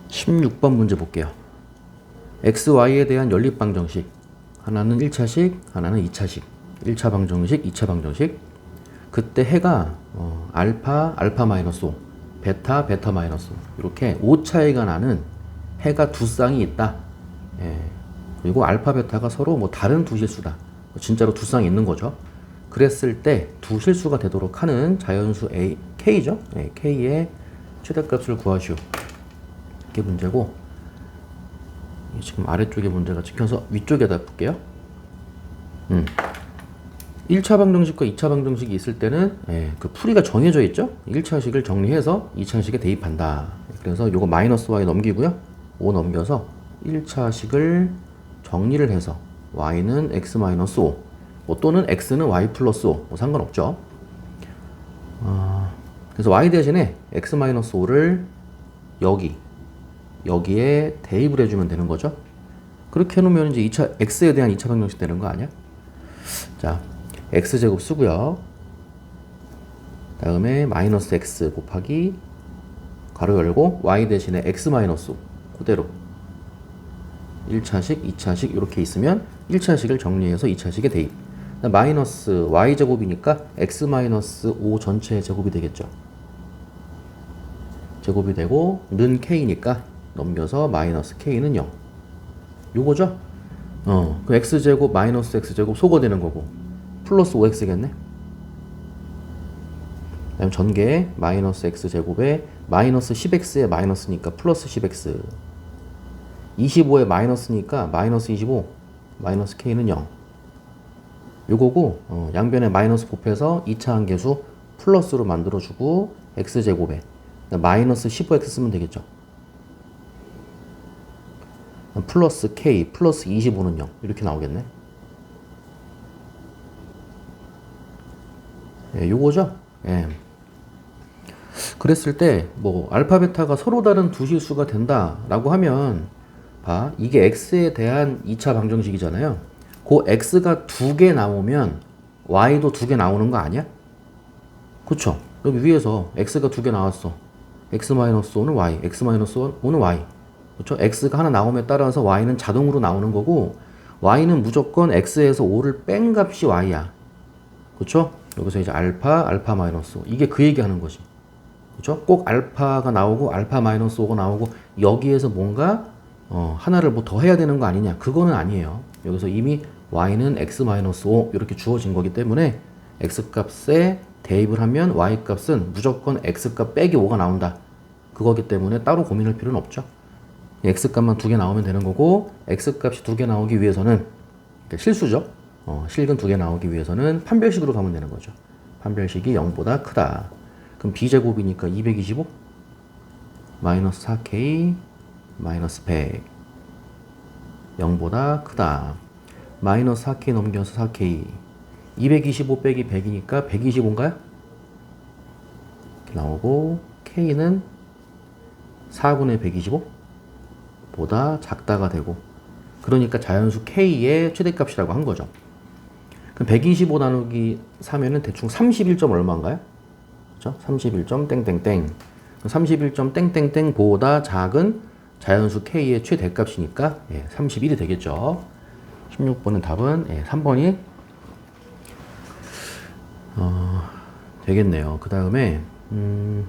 16번 문제 볼게요. x, y에 대한 연립방정식. 하나는 1차식, 하나는 2차식. 1차 방정식, 2차 방정식. 그때 해가 알파, 알파 마이너스 5, 베타, 베타 마이너스 5. 이렇게 5 차이가 나는 해가 두 쌍이 있다. 예. 그리고 알파, 베타가 서로 뭐 다른 두 실수다. 진짜로 두 쌍이 있는 거죠. 그랬을 때 두 실수가 되도록 하는 자연수 A, K죠. 예, K의 최대값을 구하시오. 이게 문제고, 지금 아래쪽에 문제가 찍혀서 위쪽에다 볼게요. 1차 방정식과 2차 방정식이 있을 때는 그 풀이가 정해져 있죠. 1차식을 정리해서 2차식에 대입한다. 그래서 요거 마이너스 y 넘기고요. 5 넘겨서 1차식을 정리를 해서 y는 x 마이너스 5, 뭐 또는 x는 y 플러스 5, 뭐 상관없죠. 그래서 y 대신에 x 마이너스 5를 여기에 대입을 해주면 되는 거죠. 그렇게 해놓으면 이제 2차 x에 대한 2차 방정식 되는 거 아니야? 자, x제곱 쓰고요. 다음에 마이너스 x 곱하기 가로 열고 y 대신에 x 마이너스 5 그대로 1차식, 2차식 이렇게 있으면 1차식을 정리해서 2차식에 대입. 마이너스 y제곱이니까 x 마이너스 5 전체 제곱이 되겠죠. 제곱이 되고 는 k니까 넘겨서 마이너스 k는 0. 요거죠? 그 x제곱 마이너스 x제곱 소거되는 거고 플러스 5x겠네. 그다음 전개 마이너스 x제곱에 마이너스 10x에 마이너스니까 플러스 10x 25에 마이너스니까 마이너스 25 마이너스 k는 0 요거고 양변에 마이너스 곱해서 2차 함계수 플러스로 만들어주고 x제곱에 마이너스 15x 쓰면 되겠죠. 플러스 k 플러스 25는 0 이렇게 나오겠네. 예, 요거죠. 예. 그랬을 때 뭐 알파 베타가 서로 다른 두 실수가 된다라고 하면 봐, 이게 x에 대한 2차 방정식이잖아요. 그 x가 두 개 나오면 y도 두 개 나오는 거 아니야? 그쵸? 여기 위에서 x가 두 개 나왔어. x-5는 y, x-5는 y. 그렇죠? x가 하나 나옴에 따라서 y는 자동으로 나오는 거고 y는 무조건 x에서 5를 뺀 값이 y야. 그렇죠? 여기서 이제 알파, 알파 마이너스 5. 이게 그 얘기하는 거지. 그렇죠? 꼭 알파가 나오고 알파 마이너스 5가 나오고 여기에서 뭔가 하나를 뭐 더 해야 되는 거 아니냐? 그거는 아니에요. 여기서 이미 y는 x 마이너스 5 이렇게 주어진 거기 때문에 x 값에 대입을 하면 y 값은 무조건 x 값 빼기 5가 나온다. 그거기 때문에 따로 고민할 필요는 없죠. x 값만 두 개 나오면 되는 거고 x 값이 두 개 나오기 위해서는 실수죠. 실근 두 개 나오기 위해서는 판별식으로 가면 되는 거죠. 판별식이 0보다 크다. 그럼 b제곱이니까 225 마이너스 4k 마이너스 100 0보다 크다. 마이너스 4k 넘겨서 4k 225 빼기 100이니까 125인가요? 이렇게 나오고 k는 4분의 125 보다 작다가 되고 그러니까 자연수 k의 최대값이라고 한 거죠. 그럼 125 나누기 3에는 대충 31점 얼마인가요? 그렇죠? 31점 땡땡땡 31점 땡땡땡 보다 작은 자연수 k의 최대값이니까 31이 되겠죠. 16번은 답은 3번이 되겠네요. 그 다음에 좀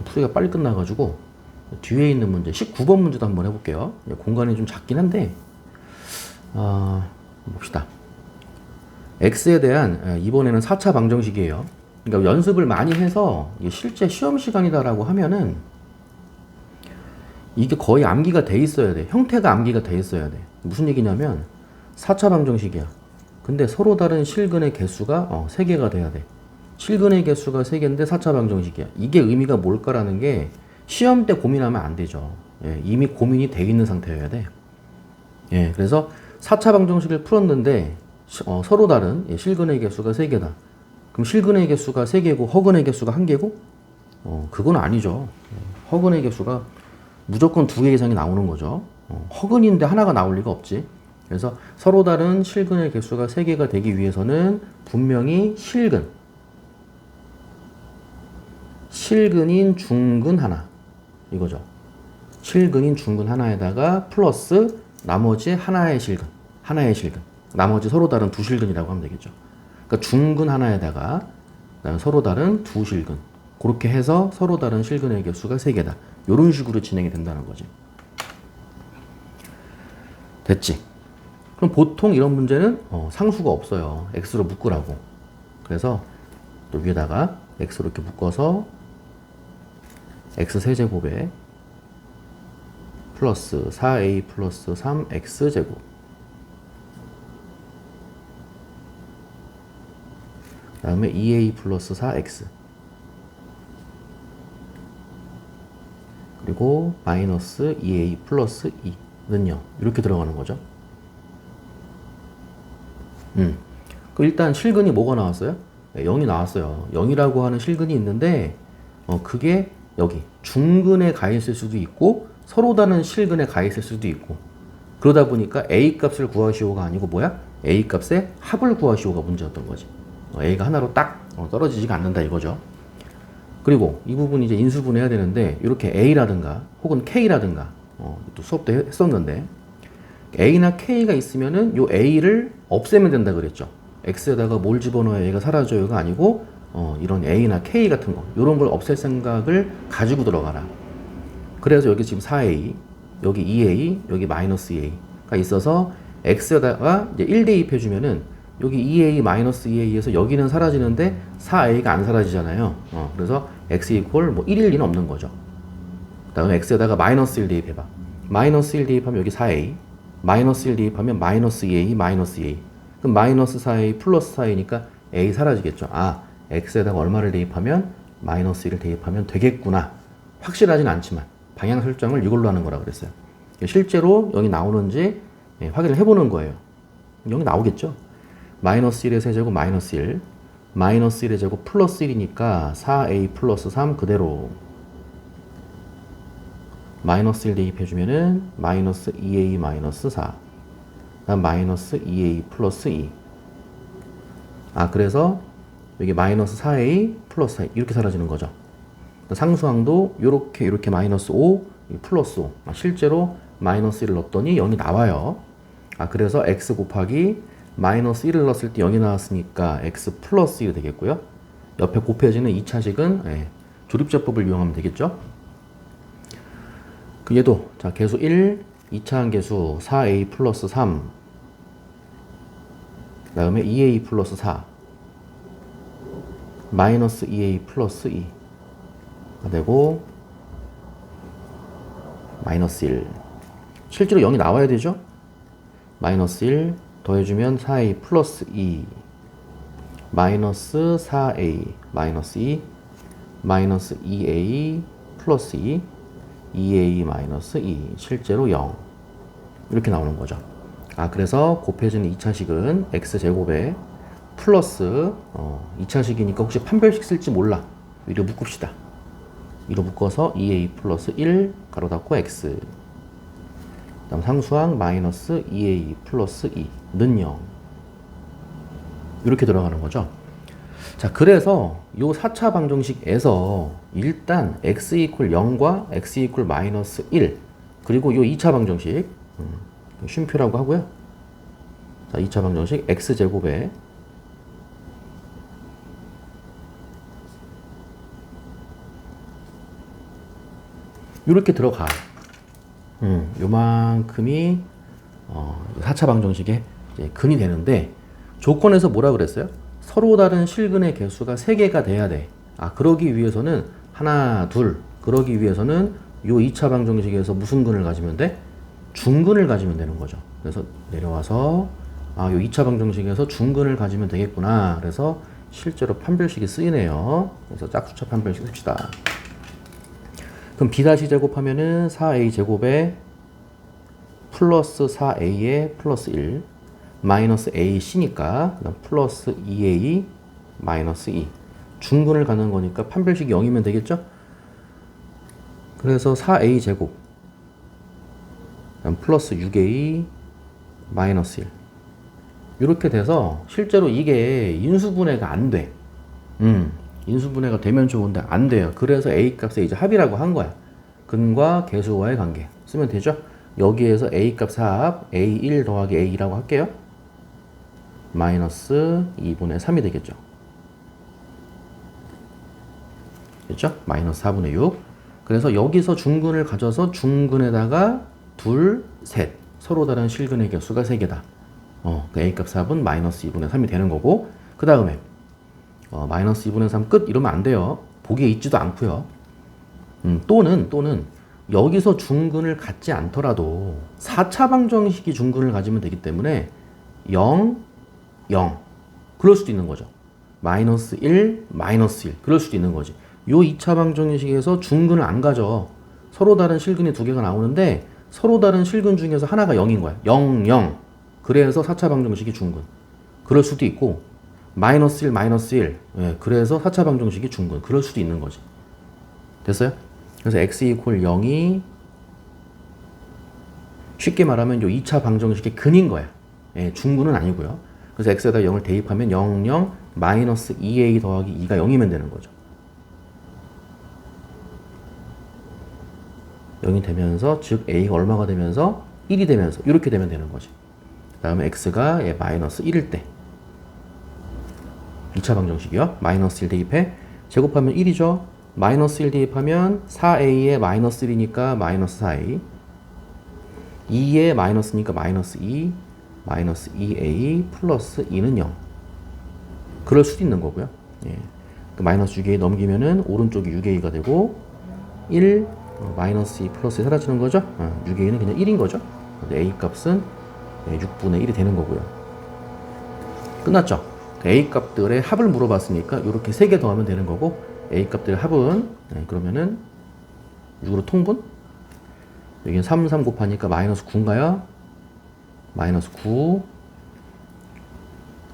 풀이가 빨리 끝나가지고 뒤에 있는 문제 19번 문제도 한번 해볼게요. 공간이 좀 작긴 한데 봅시다. x에 대한 이번에는 4차 방정식이에요. 그러니까 연습을 많이 해서 실제 시험 시간이다라고 하면은 이게 거의 암기가 돼 있어야 돼. 형태가 암기가 돼 있어야 돼. 무슨 얘기냐면 4차 방정식이야. 근데 서로 다른 실근의 개수가 3개가 돼야 돼. 실근의 개수가 3개인데 4차 방정식이야. 이게 의미가 뭘까라는 게 시험 때 고민하면 안 되죠. 이미 고민이 돼 있는 상태여야 돼. 그래서 4차 방정식을 풀었는데 서로 다른 실근의 개수가 3개다. 그럼 실근의 개수가 3개고 허근의 개수가 1개고? 그건 아니죠. 허근의 개수가 무조건 2개 이상이 나오는 거죠. 허근인데 하나가 나올 리가 없지. 그래서 서로 다른 실근의 개수가 3개가 되기 위해서는 분명히 실근인 중근 하나 이거죠. 실근인 중근 하나에다가 플러스 나머지 하나의 실근. 나머지 서로 다른 두 실근이라고 하면 되겠죠. 그러니까 중근 하나에다가 서로 다른 두 실근. 그렇게 해서 서로 다른 실근의 개수가 3개다. 이런 식으로 진행이 된다는 거지. 됐지? 그럼 보통 이런 문제는 상수가 없어요. x로 묶으라고. 그래서 또 위에다가 x로 이렇게 묶어서 x 세제곱에 플러스 4a 플러스 3x 제곱 그 다음에 2a 플러스 4x 그리고 마이너스 2a 플러스 2는요 이렇게 들어가는 거죠. 그 일단 실근이 뭐가 나왔어요? 0이 나왔어요. 0이라고 하는 실근이 있는데 그게 여기 중근에 가 있을 수도 있고 서로 다른 실근에 가 있을 수도 있고 그러다 보니까 a 값을 구하시오가 아니고 뭐야? a 값의 합을 구하시오가 문제였던 거지. a가 하나로 딱 떨어지지가 않는다 이거죠. 그리고 이 부분 이제 인수분해해야 되는데 이렇게 a라든가 혹은 k라든가 또 수업 때 했었는데 a나 k가 있으면은 요 a를 없애면 된다 그랬죠. x에다가 뭘 집어넣어야 얘가 사라져요가 아니고 이런 a나 k 같은 거 이런 걸 없앨 생각을 가지고 들어가라. 그래서 여기 지금 4a 여기 2a 여기 마이너스 2a가 있어서 x에다가 이제 1 대입해주면은 여기 2a 마이너스 2a에서 여기는 사라지는데 4a가 안 사라지잖아요. 그래서 x 이퀄 뭐 1일 리는 없는 거죠. 그 다음에 x에다가 마이너스 1 대입해봐. 마이너스 1 대입하면 여기 4a 마이너스 1 대입하면 마이너스 2a 마이너스 2a 그럼 마이너스 4a 플러스 4a니까 a 사라지겠죠. 아 x에다가 얼마를 대입하면 마이너스 1을 대입하면 되겠구나. 확실하진 않지만 방향 설정을 이걸로 하는 거라 그랬어요. 실제로 여기 나오는지 확인을 해보는 거예요. 여기 나오겠죠. 마이너스 1의 세제곱 마이너스 1 마이너스 1의 제곱 플러스 1이니까 4a 플러스 3 그대로 마이너스 1 대입해주면은 마이너스 2a 마이너스 4 다음 마이너스 2a 플러스 2 그래서 여기 마이너스 4a 플러스 4 이렇게 사라지는 거죠. 상수항도 이렇게 마이너스 5 플러스 5 실제로 마이너스 1을 넣었더니 0이 나와요. 그래서 x 곱하기 마이너스 1을 넣었을 때 0이 나왔으니까 x 플러스 1이 되겠고요. 옆에 곱해지는 2차식은 조립제법을 이용하면 되겠죠. 그 얘도 자 계수 1 2차항 계수 4a 플러스 3 그 다음에 2a 플러스 4 마이너스 2a 플러스 2가 되고 마이너스 1 실제로 0이 나와야 되죠. 마이너스 1 더해주면 4a 플러스 2 마이너스 4a 마이너스 2 마이너스 2a 플러스 2 2a 마이너스 2 실제로 0 이렇게 나오는 거죠. 그래서 곱해지는 2차식은 x제곱에 플러스 2차식이니까 혹시 판별식 쓸지 몰라. 위로 묶읍시다. 위로 묶어서 2a 플러스 1 가로 닫고 x 다음 상수항 마이너스 2a 플러스 2는 0 이렇게 들어가는 거죠. 자 그래서 이 4차 방정식에서 일단 x 이퀄 0과 x 이퀄 마이너스 1 그리고 이 2차 방정식 쉼표라고 하고요. 자 2차 방정식 x제곱에 이렇게 들어가. 요만큼이 4차 방정식의 이제 근이 되는데 조건에서 뭐라 그랬어요? 서로 다른 실근의 개수가 3개가 돼야 돼. 그러기 위해서는 하나, 둘. 그러기 위해서는 요 2차 방정식에서 무슨 근을 가지면 돼? 중근을 가지면 되는 거죠. 그래서 내려와서 요 2차 방정식에서 중근을 가지면 되겠구나. 그래서 실제로 판별식이 쓰이네요. 그래서 짝수차 판별식 씁시다. 그럼 b 다시 제곱하면은 4a 제곱에 플러스 4a에 플러스 1 마이너스 ac니까 플러스 2a 마이너스 2 중근을 가는 거니까 판별식이 0이면 되겠죠? 그래서 4a 제곱 플러스 6a 마이너스 1 이렇게 돼서 실제로 이게 인수분해가 안 돼. 인수분해가 되면 좋은데 안 돼요. 그래서 a 값에 이제 합이라고 한 거야. 근과 개수와의 관계 쓰면 되죠. 여기에서 A값 4합 A1 더하기 A2라고 할게요. 마이너스 2분의 3이 되겠죠. 됐죠? 마이너스 4분의 6. 그래서 여기서 중근을 가져서 중근에다가 둘, 셋. 서로 다른 실근의 개수가 3개다. 그 A값 4분 마이너스 2분의 3이 되는 거고, 그 다음에 마이너스 2분의 3 끝 이러면 안 돼요. 보기에 있지도 않고요. 또는 여기서 중근을 갖지 않더라도 4차 방정식이 중근을 가지면 되기 때문에 0, 0 그럴 수도 있는 거죠. 마이너스 1, 마이너스 1 그럴 수도 있는 거지. 요 2차 방정식에서 중근을 안 가져. 서로 다른 실근이 두 개가 나오는데 서로 다른 실근 중에서 하나가 0인 거야. 0, 0. 그래서 4차 방정식이 중근. 그럴 수도 있고 마이너스 1, 마이너스 1. 예, 그래서 4차 방정식이 중근. 그럴 수도 있는 거지. 됐어요? 그래서 x 이퀄 0이 쉽게 말하면 요 2차 방정식의 근인 거야. 예, 중근은 아니고요. 그래서 x에다 0을 대입하면 0, 0, 마이너스 2a 더하기 2가 0이면 되는 거죠. 0이 되면서 즉 a가 얼마가 되면서 1이 되면서 이렇게 되면 되는 거지. 그 다음에 x가 마이너스 1일 때 2차 방정식이요. 마이너스 1 대입해 제곱하면 1이죠. 마이너스 1 대입하면 4a에 마이너스 1이니까 마이너스 4a 2에 마이너스니까 마이너스 2 마이너스 2a 플러스 2는 0 그럴 수도 있는 거고요. 예. 그 마이너스 6a 넘기면은 오른쪽이 6a가 되고 1 마이너스 2 플러스 2 사라지는 거죠. 6a는 그냥 1인 거죠. a 값은 6분의 1이 되는 거고요. 끝났죠. a 값들의 합을 물어봤으니까 이렇게 3개 더하면 되는 거고 a 값들의 합은 그러면은 6으로 통분 여기는 3, 3 곱하니까 마이너스 9인가요? 마이너스 9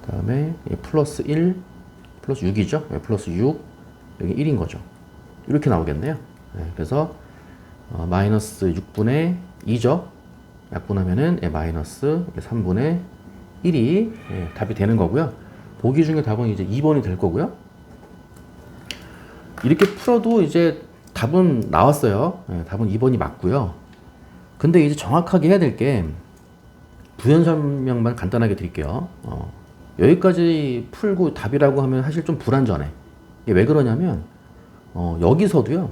그 다음에 플러스 1 플러스 6이죠. 플러스 6 여기 1인 거죠. 이렇게 나오겠네요. 그래서 마이너스 6분의 2죠. 약분하면은 마이너스 3분의 1이 답이 되는 거고요. 보기 중에 답은 이제 2번이 될 거고요. 이렇게 풀어도 이제 답은 나왔어요. 답은 2번이 맞고요. 근데 이제 정확하게 해야 될 게 부연 설명만 간단하게 드릴게요. 여기까지 풀고 답이라고 하면 사실 좀 불안전해. 이게 왜 그러냐면 여기서도요.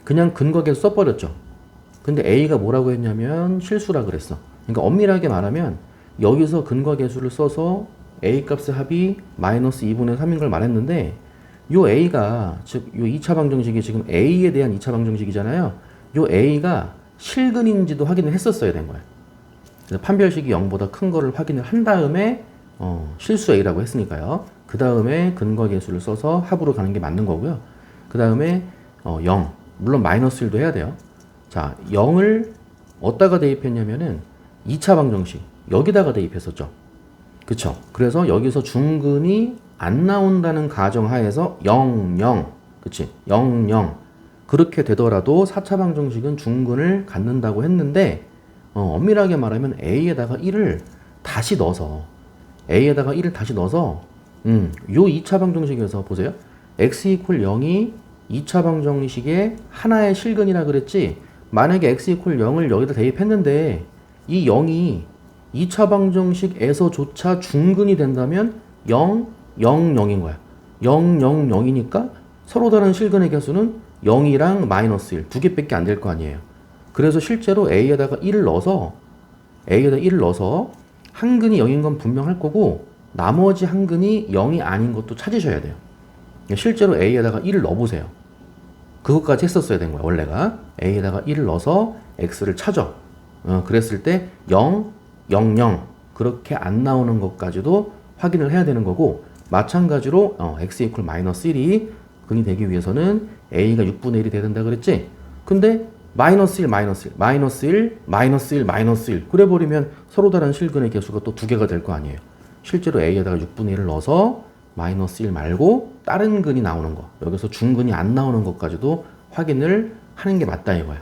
그냥 근거계수 써버렸죠. 근데 A가 뭐라고 했냐면 실수라 그랬어. 그러니까 엄밀하게 말하면 여기서 근거계수를 써서 A 값의 합이 마이너스 2분의 3인 걸 말했는데 요 A가 즉 요 2차 방정식이 지금 A에 대한 2차 방정식이잖아요. 요 A가 실근인지도 확인을 했었어야 된 거야. 그래서 판별식이 0보다 큰 거를 확인을 한 다음에 실수 A라고 했으니까요. 그 다음에 근거계수를 써서 합으로 가는 게 맞는 거고요. 그 다음에 0 물론 마이너스 1도 해야 돼요. 자 0을 어디다가 대입했냐면은 2차 방정식 여기다가 대입했었죠. 그쵸? 그래서 여기서 중근이 안 나온다는 가정하에서 0, 0 그치? 0, 0 그렇게 되더라도 4차 방정식은 중근을 갖는다고 했는데 엄밀하게 말하면 A에다가 1을 다시 넣어서 A에다가 1을 다시 넣어서 요 2차 방정식에서 보세요. x 이퀄 0이 2차 방정식의 하나의 실근이라 그랬지 만약에 x 이퀄 0을 여기다 대입했는데 이 0이 2차 방정식에서조차 중근이 된다면 0, 0, 0인 거야. 0, 0, 0이니까 서로 다른 실근의 개수는 0이랑 마이너스 1 두 개밖에 안 될 거 아니에요. 그래서 실제로 A에다가 1을 넣어서 한 근이 0인 건 분명할 거고 나머지 한 근이 0이 아닌 것도 찾으셔야 돼요. 실제로 A에다가 1을 넣어보세요. 그것까지 했었어야 된 거야. 원래가 A에다가 1을 넣어서 X를 찾아. 그랬을 때 0, 0, 0 그렇게 안 나오는 것까지도 확인을 해야 되는 거고 마찬가지로 x 이퀄 마이너스 1이 근이 되기 위해서는 a가 6분의 1이 돼야 된다 그랬지? 근데 마이너스 1, 마이너스 1, 마이너스 1, 마이너스 1, 마이너스 1 그래 버리면 서로 다른 실근의 개수가 또 두 개가 될 거 아니에요. 실제로 a에다가 6분의 1을 넣어서 마이너스 1 말고 다른 근이 나오는 거 여기서 중근이 안 나오는 것까지도 확인을 하는 게 맞다 이거야.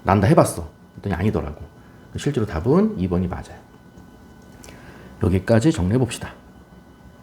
난다 해봤어. 그랬더니 아니더라고. 실제로 답은 2번이 맞아요. 여기까지 정리해 봅시다.